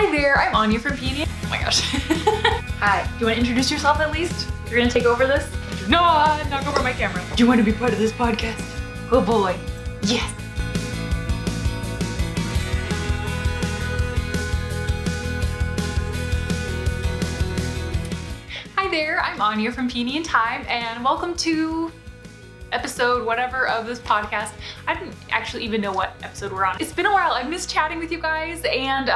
Hi there, I'm Anya from Peony. Oh my gosh. Hi, do you want to introduce yourself at least? You're gonna take over this? Do not knock over my camera. Do you want to be part of this podcast? Oh boy, yes. Hi there, I'm Anya from Peony Thyme, and welcome to episode whatever of this podcast. I didn't actually even know what episode we're on. It's been a while. I missed chatting with you guys, and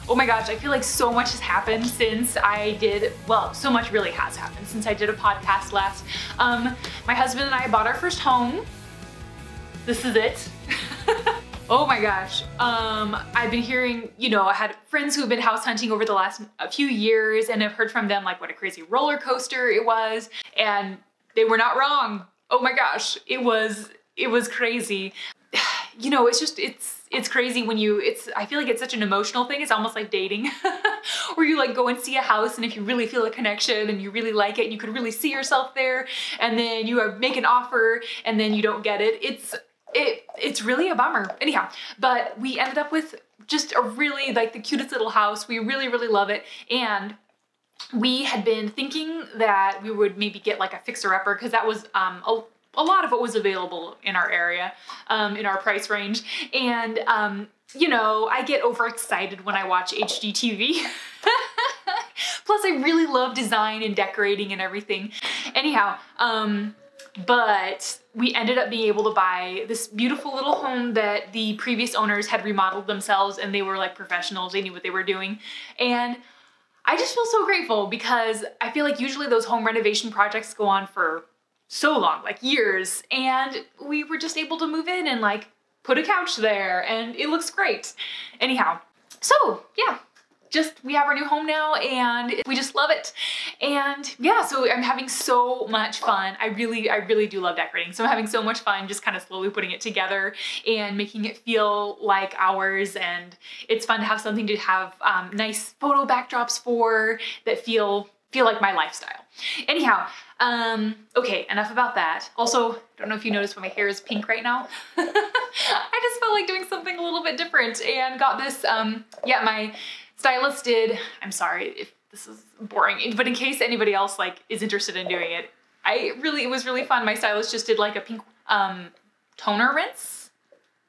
oh my gosh, I feel like so much has happened since I did, well, so much really has happened since I did a podcast last. My husband and I bought our first home. This is it. Oh my gosh. I've been hearing, you know, I had friends who have been house hunting over the last few years, and I've heard from them like what a crazy roller coaster it was, and they were not wrong. Oh my gosh, it was crazy. You know, it's crazy when I feel like it's such an emotional thing. It's almost like dating where you like go and see a house, and if you really feel a connection and you really like it and you could really see yourself there, and then you make an offer and then you don't get it. It's really a bummer. Anyhow, but we ended up with just a really like the cutest little house. We really, really love it. And we had been thinking that we would maybe get like a fixer-upper because that was a lot of what was available in our area, in our price range. And, you know, I get overexcited when I watch HGTV. Plus, I really love design and decorating and everything. Anyhow, but we ended up being able to buy this beautiful little home that the previous owners had remodeled themselves, and they were like professionals. They knew what they were doing. And I just feel so grateful because I feel like usually those home renovation projects go on for so long, like years, and we were just able to move in and like put a couch there, and it looks great. Anyhow, so yeah, we have our new home now, and we just love it. And yeah, so I'm having so much fun. I really do love decorating. So I'm having so much fun just kind of slowly putting it together and making it feel like ours. And it's fun to have something to have nice photo backdrops for that feel like my lifestyle. Anyhow, okay, enough about that. Also, I don't know if you noticed, but my hair is pink right now. I just felt like doing something a little bit different and got this, yeah, my stylist did, I'm sorry if this is boring, but in case anybody else like is interested in doing it, it was really fun. My stylist just did like a pink toner rinse.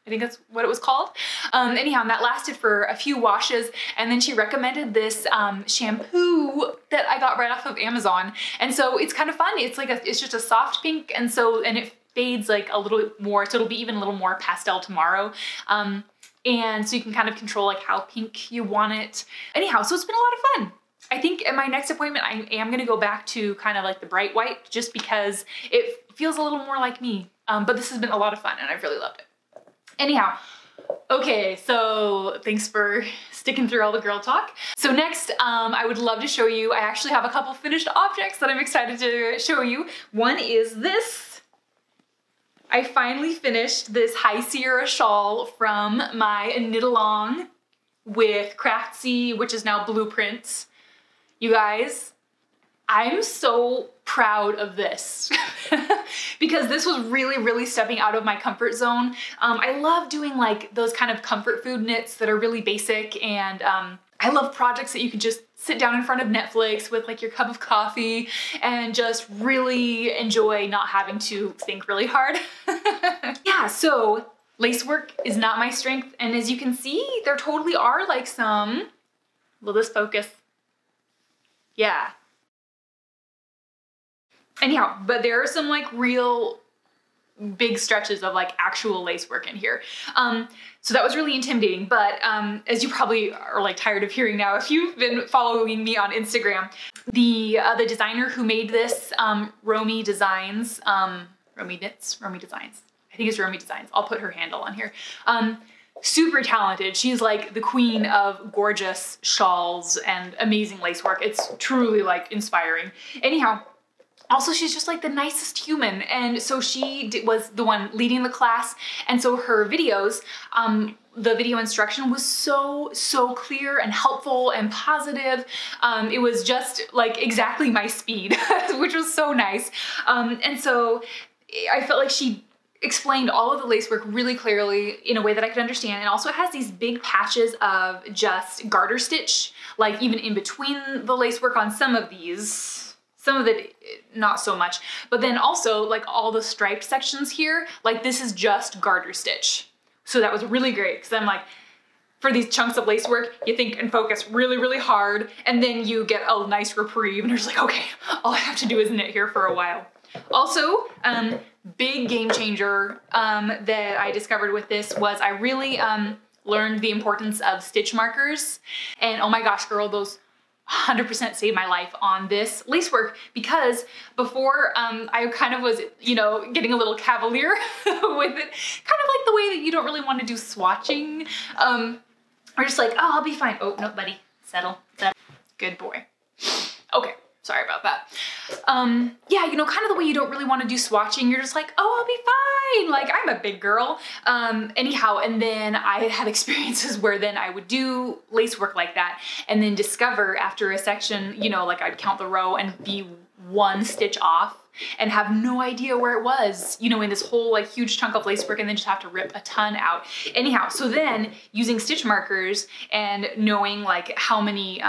I think that's what it was called. Anyhow, and that lasted for a few washes, and then she recommended this shampoo that I got right off of Amazon. And so it's kind of fun. It's like it's just a soft pink, and it fades like a little bit more, so it'll be even a little more pastel tomorrow. And so you can kind of control like how pink you want it. Anyhow, so it's been a lot of fun. I think at my next appointment, I am gonna go back to kind of like the bright white just because it feels a little more like me. But this has been a lot of fun and I've really loved it. Anyhow, okay, so thanks for sticking through all the girl talk. So next, I would love to show you, I actually have a couple finished objects that I'm excited to show you. One is this. I finally finished this High Sierra Shawl from my knit along with Craftsy, which is now Bluprint. You guys, I'm so proud of this because this was really, really stepping out of my comfort zone. I love doing like those kind of comfort food knits that are really basic, and I love projects that you can just sit down in front of Netflix with like your cup of coffee and just really enjoy not having to think really hard. Yeah, so lace work is not my strength, and as you can see, there totally are like some, will this focus? Yeah. Anyhow, but there are some like real big stretches of like actual lace work in here. So that was really intimidating, but as you probably are like tired of hearing now, if you've been following me on Instagram, the designer who made this, Romi Designs, Romi Designs. I think it's Romi Designs. I'll put her handle on here. Super talented. She's like the queen of gorgeous shawls and amazing lace work. It's truly like inspiring. Anyhow, also, she's just like the nicest human, and so she was the one leading the class, and so her videos, the video instruction was so clear and helpful and positive. It was just like exactly my speed, which was so nice. And so I felt like she explained all of the lacework really clearly in a way that I could understand. And also it has these big patches of just garter stitch, like even in between the lacework on some of these. Some of it, not so much. But then also like all the striped sections here, like this is just garter stitch. So that was really great because I'm like, for these chunks of lacework, you think and focus really, really hard, and then you get a nice reprieve and you're just like, okay, all I have to do is knit here for a while. Also, big game changer that I discovered with this was I really learned the importance of stitch markers. And oh my gosh, girl, those 100% saved my life on this lacework, because before I kind of was, you know, getting a little cavalier with it, kind of like the way that you don't really want to do swatching. Or just like, oh, I'll be fine. Oh, no, buddy, settle, settle. Good boy. Okay. Sorry about that. Yeah, you know, kind of the way you don't really want to do swatching. You're just like, oh, I'll be fine. Like, I'm a big girl. Anyhow, and then I had experiences where then I would do lacework like that and then discover after a section, you know, like I'd count the row and be one stitch off and have no idea where it was, you know, in this whole like huge chunk of lacework, and then just have to rip a ton out. Anyhow, so then using stitch markers and knowing like how many,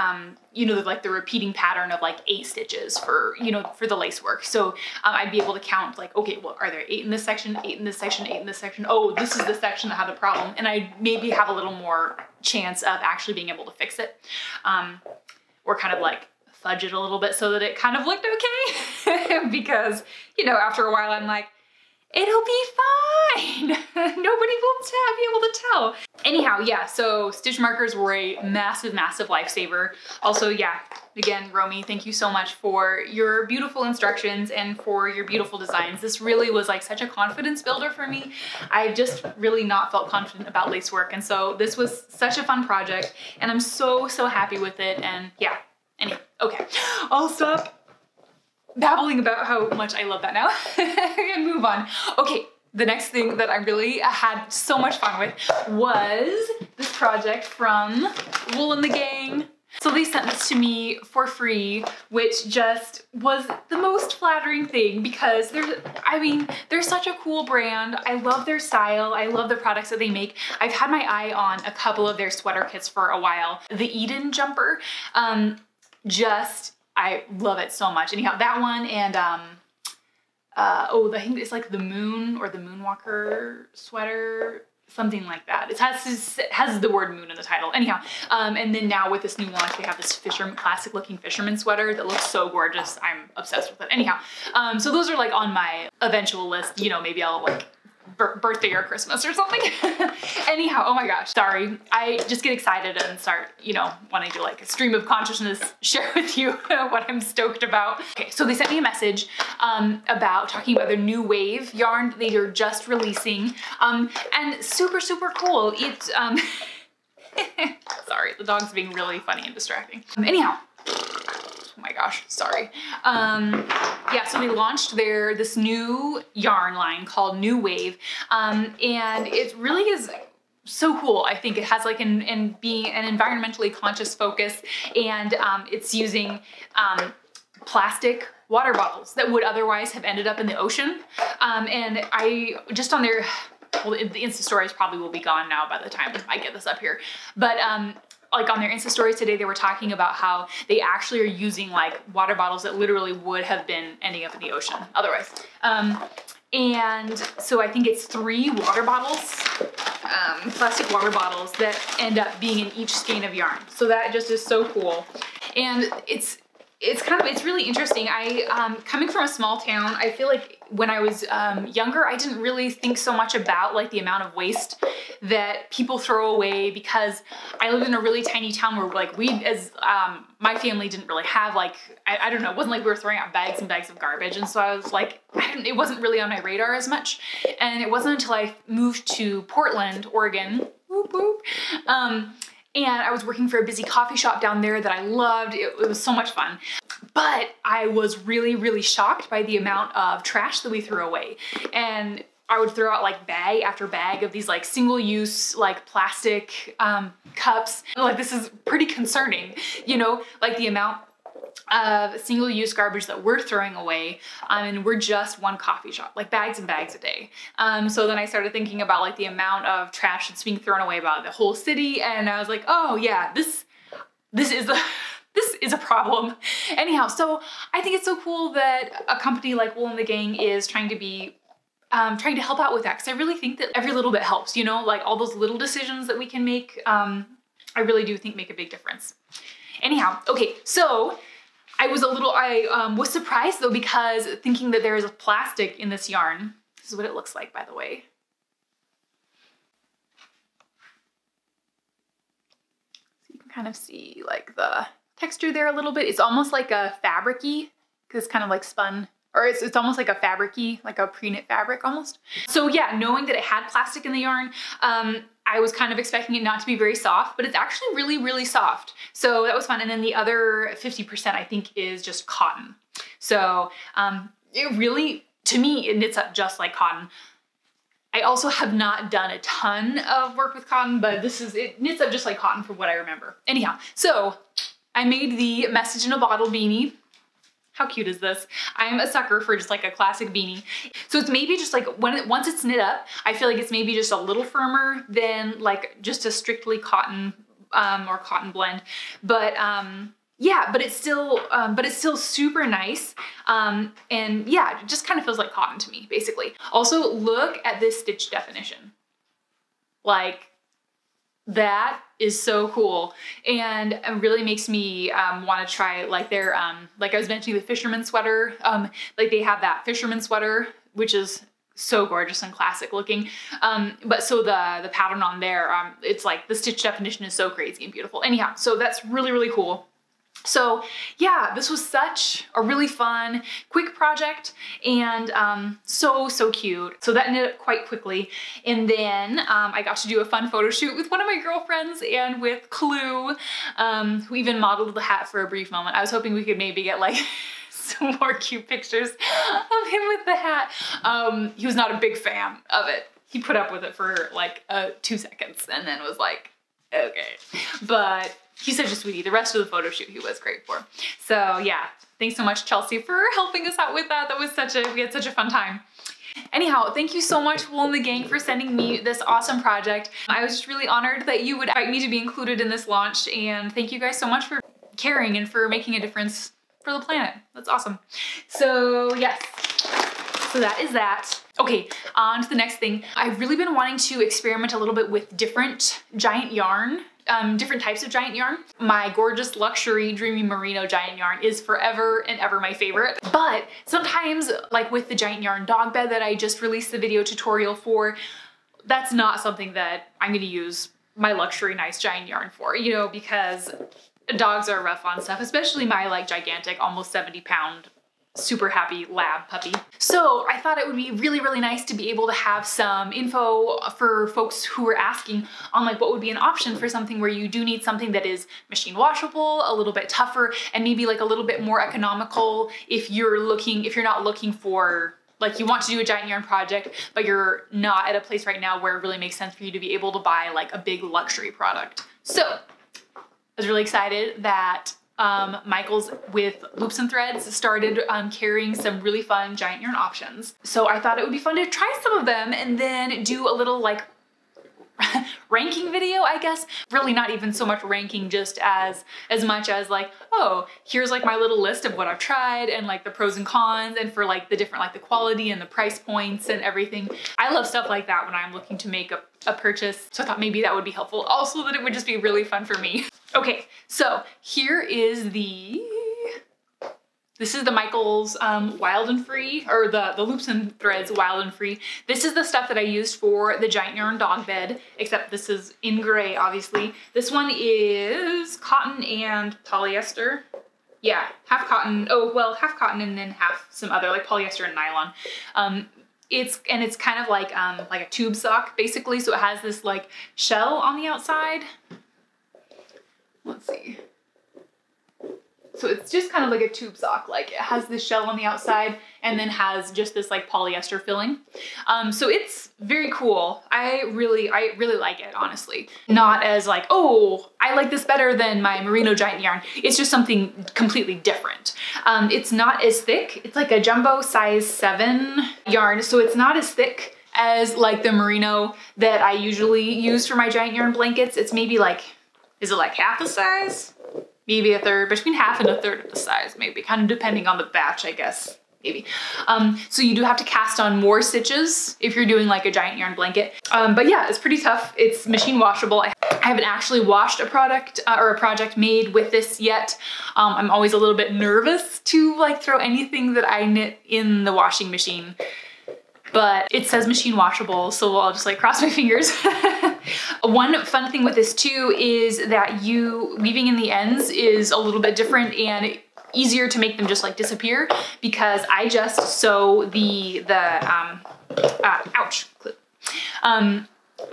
you know, like the repeating pattern of like 8 stitches for, you know, for the lacework. So I'd be able to count like, okay, well, are there 8 in this section, 8 in this section, 8 in this section? Oh, this is the section that had the problem. And I maybe have a little more chance of actually being able to fix it. Or kind of like fudge it a little bit so that it kind of looked okay. Because, you know, after a while I'm like, it'll be fine. Nobody will be able to tell. Anyhow, yeah, so stitch markers were a massive, massive lifesaver. Also, yeah, again, Romi, thank you so much for your beautiful instructions and for your beautiful designs. This really was like such a confidence builder for me. I've just really not felt confident about lacework. And so this was such a fun project and I'm so, so happy with it. And yeah, anyway, okay, I'll stop babbling about how much I love that now and move on. Okay, the next thing that I really had so much fun with was this project from Wool and the Gang. So they sent this to me for free, which just was the most flattering thing because they're such a cool brand. I love their style. I love the products that they make. I've had my eye on a couple of their sweater kits for a while. The Eden jumper, I love it so much. Anyhow, that one and I think it's like the Moon or the Moonwalker sweater, something like that. It has the word moon in the title. Anyhow, and then now with this new launch, they have this classic looking fisherman sweater that looks so gorgeous. I'm obsessed with it. Anyhow, so those are like on my eventual list. You know, maybe I'll like birthday or Christmas or something. Anyhow, oh my gosh, sorry. I just get excited and start, you know, wanting to like a stream of consciousness share with you what I'm stoked about. Okay, so they sent me a message about talking about their new wave yarn they are just releasing. And super, super cool. It's, sorry, the dog's being really funny and distracting. Anyhow, oh my gosh, sorry. Yeah, so they launched this new yarn line called New Wave, and it really is so cool. I think it has like being an environmentally conscious focus, and it's using plastic water bottles that would otherwise have ended up in the ocean. And I just on their, well, the Insta stories probably will be gone now by the time I get this up here, but like on their Insta stories today, they were talking about how they actually are using like water bottles that literally would have been ending up in the ocean otherwise. And so I think it's 3 water bottles, plastic water bottles that end up being in each skein of yarn. So that just is so cool. And it's really interesting. Coming from a small town, I feel like when I was younger, I didn't really think so much about like the amount of waste that people throw away, because I lived in a really tiny town where like my family didn't really have like, I don't know, it wasn't like we were throwing out bags and bags of garbage. And so I was like, it wasn't really on my radar as much. And it wasn't until I moved to Portland, Oregon, whoop, whoop, and I was working for a busy coffee shop down there that I loved. It was so much fun. But I was really, really shocked by the amount of trash that we threw away. And I would throw out like bag after bag of these like single-use like plastic cups. Like, this is pretty concerning, you know, like the amount of single-use garbage that we're throwing away, and we're just one coffee shop, like bags and bags a day. So then I started thinking about like the amount of trash that's being thrown away by the whole city, and I was like, oh yeah, this is a problem. Anyhow, so I think it's so cool that a company like Wool and the Gang is trying to help out with that, because I really think that every little bit helps, you know, like all those little decisions that we can make, I really do think make a big difference. Anyhow, okay, so I was surprised though, because thinking that there is a plastic in this yarn. This is what it looks like, by the way. So you can kind of see like the texture there a little bit. It's almost like a fabric-y, because it's kind of like spun, or it's almost like a fabric-y, like a pre-knit fabric almost. So yeah, knowing that it had plastic in the yarn, I was kind of expecting it not to be very soft, but it's actually really, really soft. So that was fun. And then the other 50% I think is just cotton. So it really, to me, it knits up just like cotton. I also have not done a ton of work with cotton, but it knits up just like cotton from what I remember. Anyhow, so I made the message in a bottle beanie. How cute is this? I'm a sucker for just like a classic beanie. So it's maybe just like once it's knit up, I feel like it's maybe just a little firmer than like just a strictly cotton or cotton blend. But yeah, but it's still super nice. And yeah, it just kind of feels like cotton to me, basically. Also, look at this stitch definition. Like, that is so cool, and it really makes me want to try like their like I was mentioning, the fisherman sweater. Like they have that fisherman sweater, which is so gorgeous and classic looking. But so the pattern on there, it's like the stitch definition is so crazy and beautiful. Anyhow, so that's really, really cool. So yeah, this was such a really fun, quick project, and so cute. So that ended up quite quickly. And then I got to do a fun photo shoot with one of my girlfriends and with Clue, who even modeled the hat for a brief moment. I was hoping we could maybe get like some more cute pictures of him with the hat. He was not a big fan of it. He put up with it for like 2 seconds and then was like, okay. But he's such a sweetie. The rest of the photo shoot he was great for. So yeah, thanks so much, Chelsea, for helping us out with that. That was we had such a fun time. Anyhow, thank you so much, Wool and the Gang, for sending me this awesome project. I was just really honored that you would invite me to be included in this launch, and thank you guys so much for caring and for making a difference for the planet. That's awesome. So yes, so that is that. Okay, on to the next thing. I've really been wanting to experiment a little bit with different giant yarn, different types of giant yarn. My gorgeous luxury dreamy merino giant yarn is forever and ever my favorite. But sometimes, like with the giant yarn dog bed that I just released the video tutorial for, that's not something that I'm gonna use my luxury nice giant yarn for, you know, because dogs are rough on stuff, especially my like gigantic, almost 70-pound super happy lab puppy. So I thought it would be really, really nice to be able to have some info for folks who are asking on like what would be an option for something where you do need something that is machine washable, a little bit tougher, and maybe like a little bit more economical if you're not looking for, like, you want to do a giant yarn project, but you're not at a place right now where it really makes sense for you to be able to buy like a big luxury product. So I was really excited that Michaels with Loops and Threads started carrying some really fun giant yarn options. So I thought it would be fun to try some of them and then do a little like ranking video, I guess. Really not even so much ranking, just as much as like, oh, here's like my little list of what I've tried and like the pros and cons, and for like the different, like the quality and the price points and everything. I love stuff like that when I'm looking to make a purchase. So I thought maybe that would be helpful. Also that it would just be really fun for me. Okay, so here is this is the Michaels Wild and Free, or the Loops and Threads Wild and Free. This is the stuff that I used for the giant yarn dog bed, except this is in gray, obviously. This one is cotton and polyester. Yeah, half cotton, oh, well, half cotton and then half some other, like polyester and nylon. It's kind of like a tube sock, basically, so it has this like shell on the outside. Let's see. So It's just kind of like a tube sock. Like it has this shell on the outside and then has just this like polyester filling. So it's very cool. I really like it, honestly. Not as like, oh, I like this better than my merino giant yarn. It's just something completely different. It's not as thick. It's like a jumbo size 7 yarn. So it's not as thick as like the merino that I usually use for my giant yarn blankets. It's maybe like, is it like half the size? Maybe a third, between half and a third of the size, maybe, kind of depending on the batch, I guess, maybe. So you do have to cast on more stitches if you're doing like a giant yarn blanket. But yeah, it's pretty tough. It's machine washable. I haven't actually washed a product or a project made with this yet. I'm always a little bit nervous to like throw anything that I knit in the washing machine. But it says machine washable, so I'll just like cross my fingers. One fun thing with this too is that weaving in the ends is a little bit different and easier to make them just like disappear, because I just sew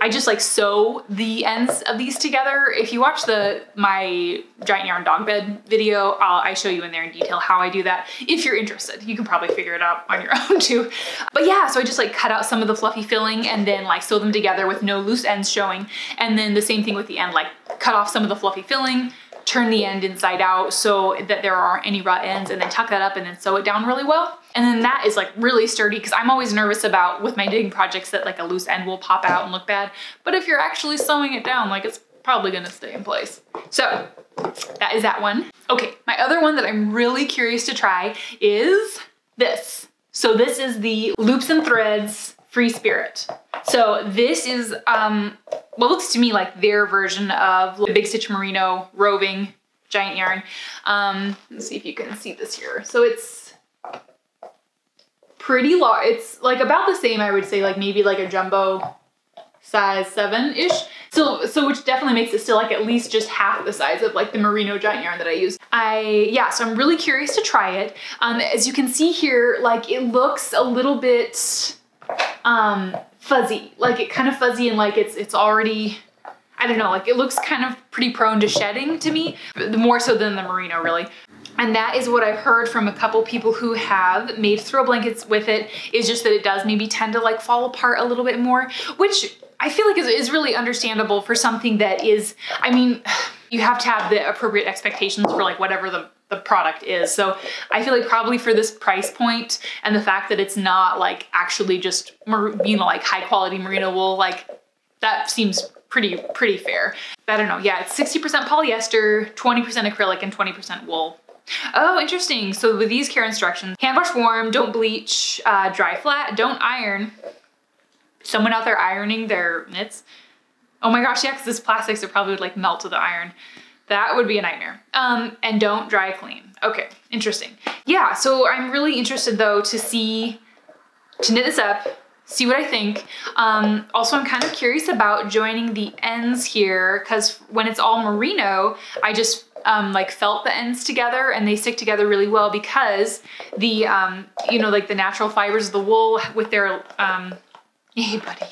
I just like sew the ends of these together. If you watch my giant yarn dog bed video, I show you in there in detail how I do that. If you're interested, you can probably figure it out on your own too. But yeah, so I just like cut out some of the fluffy filling and then like sew them together with no loose ends showing. And then the same thing with the end, like cut off some of the fluffy filling, turn the end inside out so that there aren't any raw ends, and then tuck that up and then sew it down really well. And then that is like really sturdy, because I'm always nervous about with my knitting projects that like a loose end will pop out and look bad. But if you're actually sewing it down, like it's probably gonna stay in place. So that is that one. Okay, my other one that I'm really curious to try is this. So this is the Loops and Threads Free Spirit. So this is what looks to me like their version of the Big Stitch Merino roving giant yarn. Let's see if you can see this here. So it's pretty large. It's like about the same, I would say, like maybe like a jumbo size 7-ish. So which definitely makes it still like at least just half the size of like the merino giant yarn that I use. So I'm really curious to try it. As you can see here, like it looks a little bit fuzzy, like it kind of fuzzy, and like it's already, I don't know, like it looks kind of pretty prone to shedding to me, more so than the merino really. And that is what I've heard from a couple people who have made throw blankets with it, is just that it does maybe tend to like fall apart a little bit more, which I feel like is really understandable for something that is, I mean, you have to have the appropriate expectations for like whatever the product is. So I feel like probably for this price point and the fact that it's not like actually just, you know, like high quality merino wool, like that seems pretty fair. I don't know. Yeah, it's 60% polyester, 20% acrylic, and 20% wool. Oh, interesting. So with these care instructions, hand wash warm, don't bleach, dry flat, don't iron. Someone out there ironing their knits. Oh my gosh, yeah, because this plastic, so it probably would like melt to the iron. That would be a nightmare. And don't dry clean. Okay, interesting. Yeah, so I'm really interested though to knit this up, see what I think. Also, I'm kind of curious about joining the ends here, because when it's all merino, I just like felt the ends together and they stick together really well, because the, you know, like the natural fibers of the wool with their, hey buddy.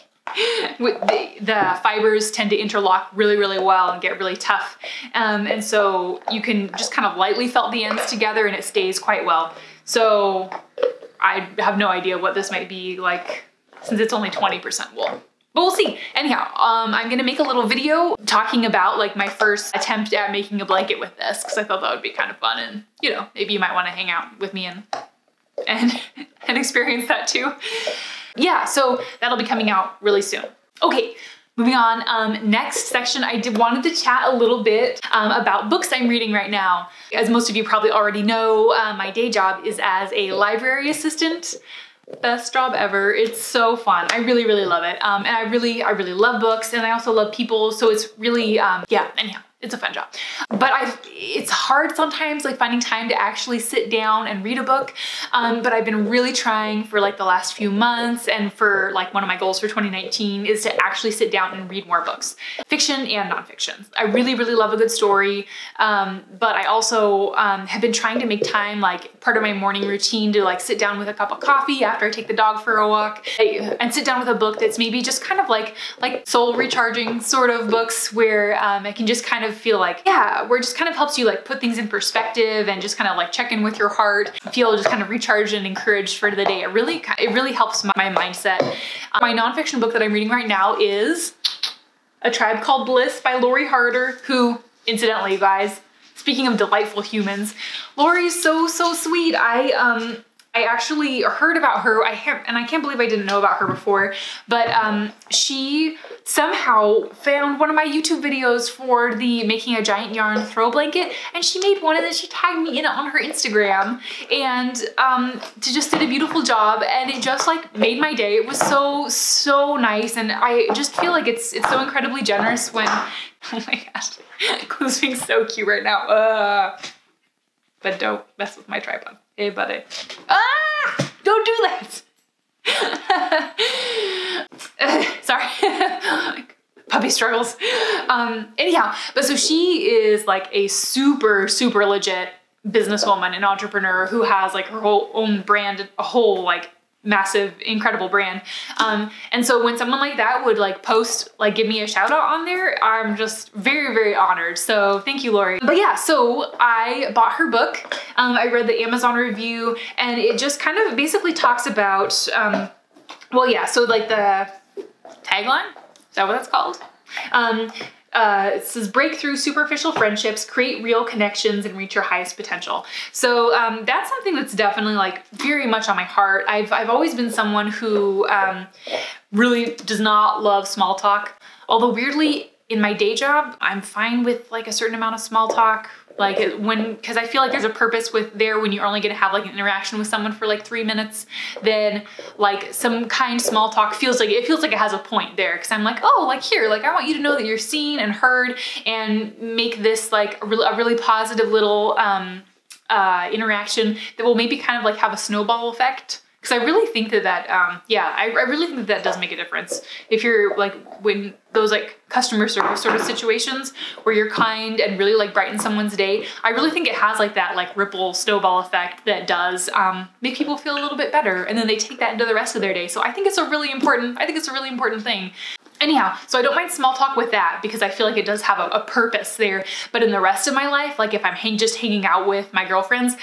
With the fibers tend to interlock really well and get really tough. And so you can just kind of lightly felt the ends together and it stays quite well. So I have no idea what this might be like, since it's only 20% wool. But we'll see. Anyhow, I'm gonna make a little video talking about like my first attempt at making a blanket with this, because I thought that would be kind of fun, and you know, maybe you might want to hang out with me and experience that too. Yeah, so that'll be coming out really soon. Okay, moving on. Next section, I wanted to chat a little bit about books I'm reading right now. As most of you probably already know, my day job is as a library assistant. Best job ever. It's so fun. I really love it. And I really love books, and I also love people. So it's really, yeah, anyhow, it's a fun job. But it's hard sometimes, like finding time to actually sit down and read a book. But I've been really trying for like the last few months, and for like one of my goals for 2019 is to actually sit down and read more books, fiction and nonfiction. I really love a good story. But I also have been trying to make time, like part of my morning routine, to like sit down with a cup of coffee after I take the dog for a walk, and sit down with a book that's maybe just kind of like soul recharging sort of books, where I can just kind of of feel like, yeah, where it just kind of helps you like put things in perspective and just kind of like check in with your heart, feel just kind of recharged and encouraged for the day. It really helps my mindset. My nonfiction book that I'm reading right now is A Tribe Called Bliss by Lori Harder, who, incidentally, you guys, speaking of delightful humans, Lori's so sweet. I actually heard about her, and I can't believe I didn't know about her before, but she somehow found one of my YouTube videos for the making a giant yarn throw blanket, and she made one and then she tagged me in it on her Instagram, and just did a beautiful job, and it just like made my day. It was so nice, and I just feel like it's so incredibly generous when, oh my gosh, Chloe's being so cute right now. But don't mess with my tripod. Hey, buddy. Ah! Don't do that! Sorry. Puppy struggles. Anyhow, but so she is like a super legit businesswoman and entrepreneur who has like her whole own brand, a whole like massive, incredible brand. And so when someone like that would like post, like give me a shout out on there, I'm just very honored. So thank you, Lori. But yeah, so I bought her book. I read the Amazon review, and it just kind of basically talks about, well, yeah, so like the tagline, is that what that's called? It says, break through superficial friendships, create real connections, and reach your highest potential. So that's something that's definitely like very much on my heart. I've always been someone who really does not love small talk. Although weirdly, in my day job, I'm fine with like a certain amount of small talk. Like because I feel like there's a purpose with there when you're only gonna have like an interaction with someone for like 3 minutes, then like some kind small talk feels like it has a point there. Cause I'm like, oh, like here, like I want you to know that you're seen and heard, and make this like a really positive little interaction that will maybe kind of like have a snowball effect. Because I really think that yeah, I really think that does make a difference. If you're like, when those like customer service sort of situations where you're kind and really like brighten someone's day, I really think it has like that like ripple snowball effect that does make people feel a little bit better, and then they take that into the rest of their day. So I think it's a really important thing. Anyhow, so I don't mind small talk with that because I feel like it does have a purpose there. But in the rest of my life, like if I'm just hanging out with my girlfriends,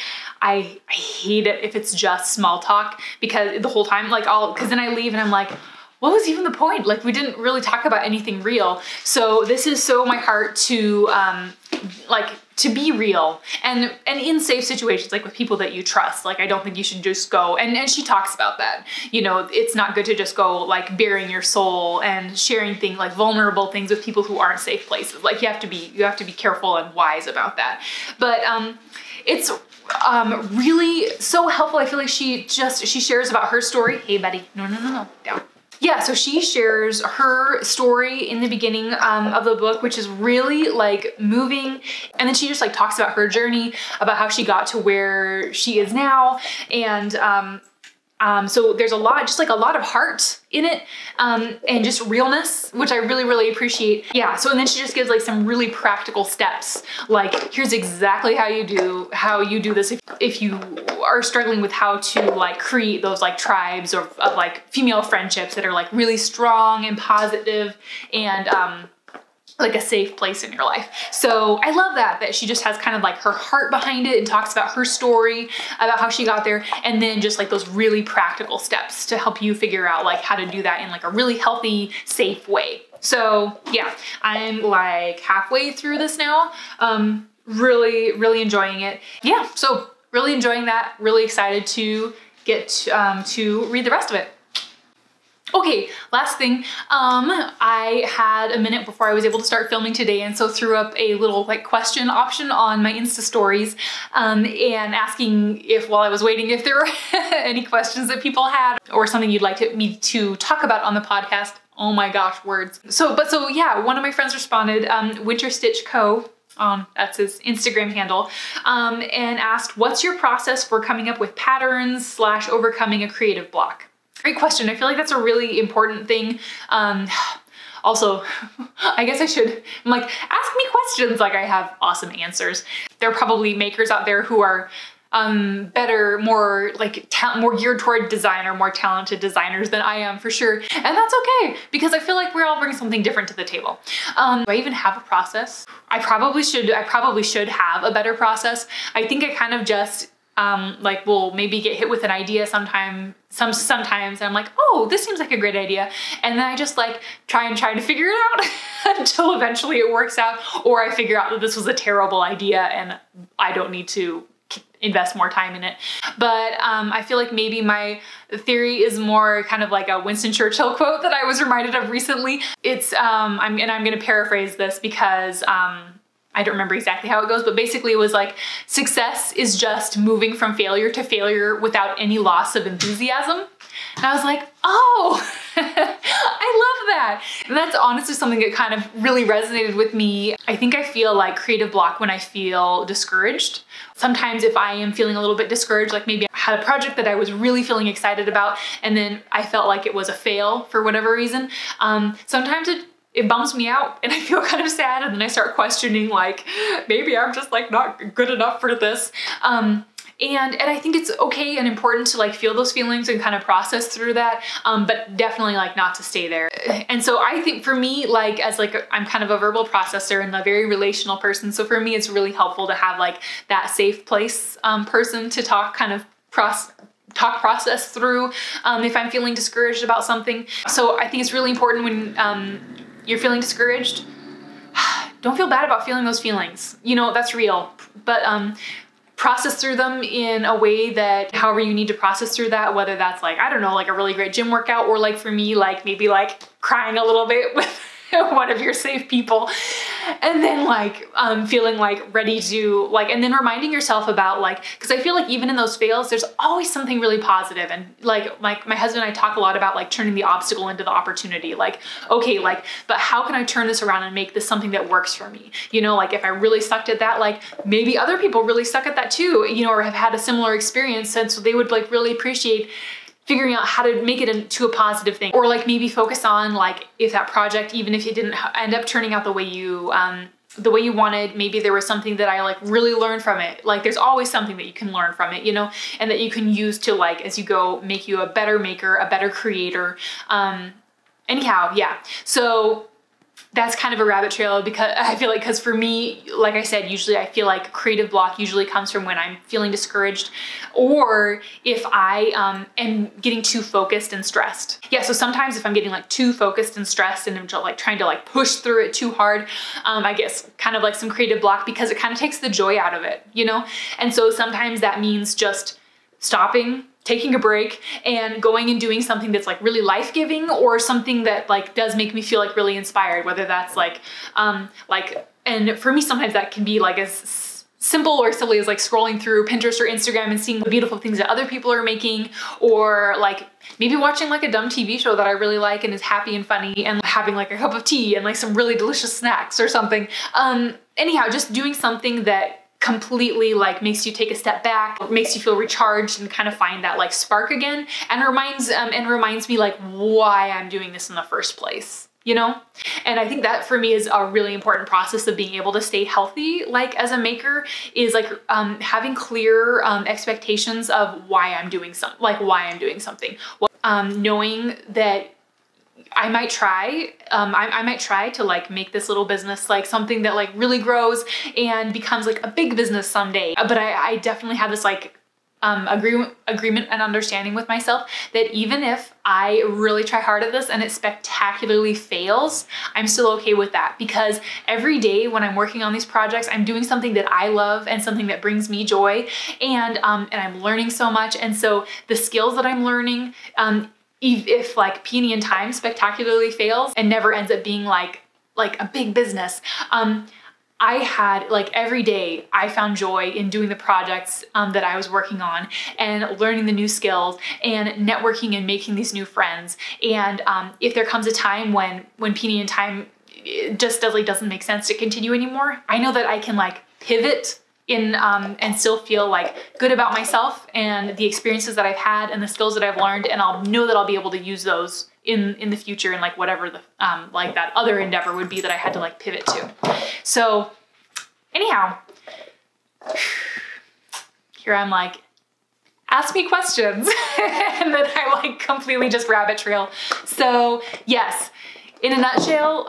I hate it if it's just small talk, because the whole time, like because then I leave and I'm like, what was even the point? Like we didn't really talk about anything real. So this is so my heart to like to be real and in safe situations, like with people that you trust. Like I don't think you should just go, and she talks about that, you know, it's not good to just go like bearing your soul and sharing things like vulnerable things with people who aren't safe places. Like you have to be careful and wise about that. But it's really so helpful. I feel like she shares about her story. Hey buddy, no, down. Yeah, so she shares her story in the beginning of the book, which is really like moving. And then she just like talks about her journey, about how she got to where she is now. And so there's a lot of heart in it, and just realness, which I really appreciate. Yeah, so and then she just gives like some really practical steps. Like here's exactly how you do this if you are struggling with how to like create those like tribes of like female friendships that are like really strong and positive and like a safe place in your life. So I love that she just has kind of like her heart behind it and talks about her story, about how she got there, and then just like those really practical steps to help you figure out like how to do that in like a really healthy, safe way. So yeah, I'm like halfway through this now. Really enjoying it. Yeah, so really enjoying that, really excited to get to read the rest of it. Okay, last thing, I had a minute before I was able to start filming today, and so threw up a little like question option on my Insta stories, and asking if while I was waiting if there were any questions that people had or something you'd like me to talk about on the podcast. Oh my gosh, words. So yeah, one of my friends responded, Winter Stitch Co. That's his Instagram handle, and asked, what's your process for coming up with patterns / overcoming a creative block? Great question. I feel like that's a really important thing. Also, I guess I'm like, ask me questions like I have awesome answers. There are probably makers out there who are better, more like more geared toward designer, more talented designers than I am for sure. And that's okay, because I feel like we're all bringing something different to the table. Do I even have a process? I probably should have a better process. I think I kind of just like will maybe get hit with an idea sometimes and I'm like, oh, this seems like a great idea. And then I just like try to figure it out until eventually it works out, or I figure out that this was a terrible idea and I don't need to invest more time in it. But I feel like maybe my theory is more kind of like a Winston Churchill quote that I was reminded of recently. It's, I'm gonna paraphrase this because I don't remember exactly how it goes, but basically it was like, success is just moving from failure to failure without any loss of enthusiasm. And I was like, oh, I love that. And that's honestly something that kind of really resonated with me. I think I feel like creative block when I feel discouraged. Sometimes if I am feeling a little bit discouraged, like maybe I had a project that I was really feeling excited about, and then I felt like it was a fail for whatever reason, sometimes it bums me out and I feel kind of sad, and then I start questioning like, maybe I'm just like not good enough for this. And I think it's okay and important to like feel those feelings and kind of process through that, but definitely like not to stay there. And so I think for me, like as like I'm kind of a verbal processor and a very relational person, so for me it's really helpful to have like that safe place person to talk process through if I'm feeling discouraged about something. So I think it's really important when you're feeling discouraged, don't feel bad about feeling those feelings. You know, that's real, but process through them in a way that however you need to process through that, whether that's like, I don't know, like a really great gym workout, or like for me, like maybe like crying a little bit with one of your safe people, and then like feeling like ready to like, and then reminding yourself about like, because I feel like even in those fails, there's always something really positive. And like my husband and I talk a lot about like turning the obstacle into the opportunity. Like, okay, like, but how can I turn this around and make this something that works for me? You know, like if I really sucked at that, like maybe other people really suck at that too, you know, or have had a similar experience, and so they would like really appreciate figuring out how to make it into a positive thing. Or like maybe focus on like, if that project, even if it didn't end up turning out the way you wanted, maybe there was something that I like really learned from it. Like there's always something that you can learn from it, you know, and that you can use to like, as you go, make you a better maker, a better creator. Anyhow, yeah. So that's kind of a rabbit trail, because I feel like, because for me, like I said, usually I feel like creative block usually comes from when I'm feeling discouraged, or if I am getting too focused and stressed. Yeah, so sometimes if I'm getting like too focused and stressed and I'm just like trying to like push through it too hard, I guess kind of like some creative block, because it kind of takes the joy out of it, you know? And so sometimes that means just stopping, taking a break, and going and doing something that's like really life-giving, or something that like does make me feel like really inspired, whether that's like, and for me, sometimes that can be like as simple or silly as like scrolling through Pinterest or Instagram and seeing the beautiful things that other people are making, or like maybe watching like a dumb TV show that I really like and is happy and funny, and having like a cup of tea and like some really delicious snacks or something. Anyhow, just doing something that completely like makes you take a step back, makes you feel recharged and kind of find that like spark again, and reminds me like why I'm doing this in the first place, you know? And I think that for me is a really important process of being able to stay healthy, like as a maker, is like having clear expectations of why I'm doing something. Knowing that I might try to like make this little business like something that like really grows and becomes like a big business someday. But I definitely have this like agreement and understanding with myself that even if I really try hard at this and it spectacularly fails, I'm still okay with that, because every day when I'm working on these projects, I'm doing something that I love and something that brings me joy, and I'm learning so much. And so the skills that I'm learning, if like Peony Thyme spectacularly fails and never ends up being like a big business, I had like every day I found joy in doing the projects that I was working on, and learning the new skills and networking and making these new friends. And if there comes a time when Peony Thyme just doesn't make sense to continue anymore, I know that I can like pivot in and still feel like good about myself and the experiences that I've had and the skills that I've learned, and I'll know that I'll be able to use those in the future, and like whatever the like that other endeavor would be that I had to like pivot to. So anyhow, here I'm like, ask me questions. And then I like completely just rabbit trail. So yes, in a nutshell,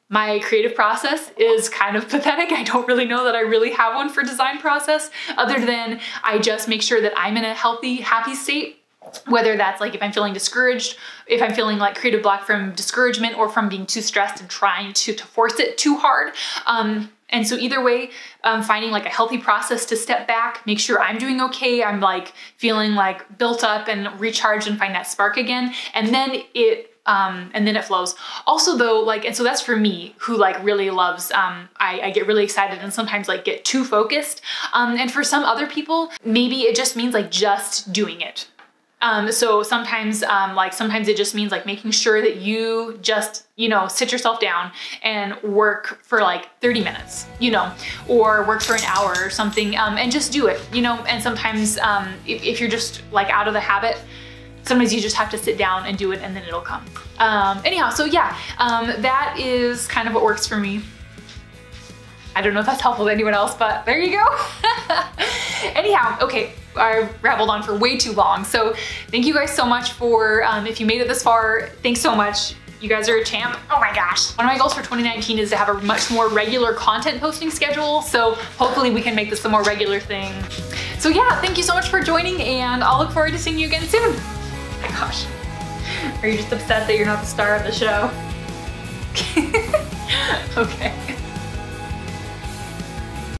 my creative process is kind of pathetic. I don't really know that I really have one for design process, other than I just make sure that I'm in a healthy, happy state. Whether that's like if I'm feeling discouraged, if I'm feeling like creative block from discouragement or from being too stressed and trying to force it too hard. And so either way, finding like a healthy process to step back, make sure I'm doing okay, I'm like feeling like built up and recharged and find that spark again. And then it flows. Also though, like, and so that's for me who like really loves, I get really excited and sometimes like get too focused. And for some other people, maybe it just means like just doing it. So sometimes, sometimes it just means like making sure that you just, sit yourself down and work for like 30 minutes, or work for an hour or something, and just do it, and sometimes, if you're just like out of the habit, sometimes you just have to sit down and do it and then it'll come. Anyhow, so yeah, that is kind of what works for me. I don't know if that's helpful to anyone else, but there you go. Anyhow, okay, I rabbled on for way too long. So thank you guys so much for, if you made it this far, thanks so much. You guys are a champ. Oh my gosh. One of my goals for 2019 is to have a much more regular content posting schedule. So hopefully we can make this a more regular thing. So yeah, thank you so much for joining and I'll look forward to seeing you again soon. Oh my gosh. Are you just upset that you're not the star of the show? Okay.